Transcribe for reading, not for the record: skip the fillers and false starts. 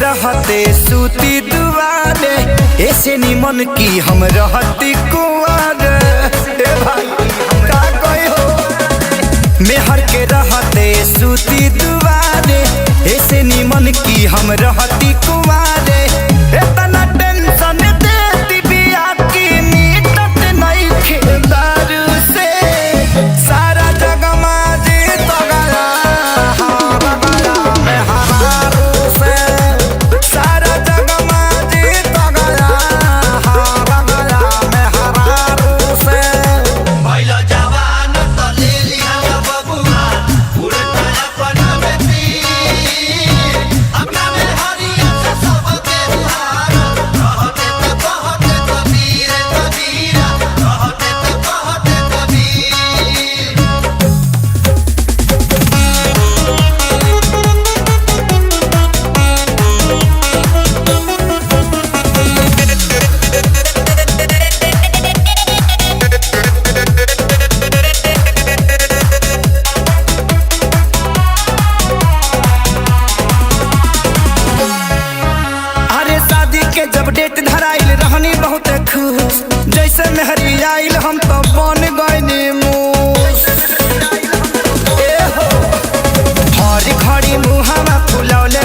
रहते सूती दुआरे, ऐसे निमन की हम रहती कुंवर। भाई का कोई हो मेहर के रहते सूती दुआरे, ऐसे निमन की हम रहती कुंवारे। इतना टेंशन देती बिया की मीटत नहीं खेदारू से, सारा जग माजी तो गया बगला में हमारू से, सारा जग माजी तो गया बगला में हमारू से। भइलो जवान त ले लिया बबुआ, उड़ता अपना में तीर, अपना में हरिया से सबके दुहार, रहते त कहते कबीर कबीरा, रहते त कहते कबीर। अरे शादी के जब डेट धराइल रहनी बहुत खुश, जैसे मेहरी आइल हम तो बन गइनी मूस। ए हो हरी घड़ी मुहावा फुलौले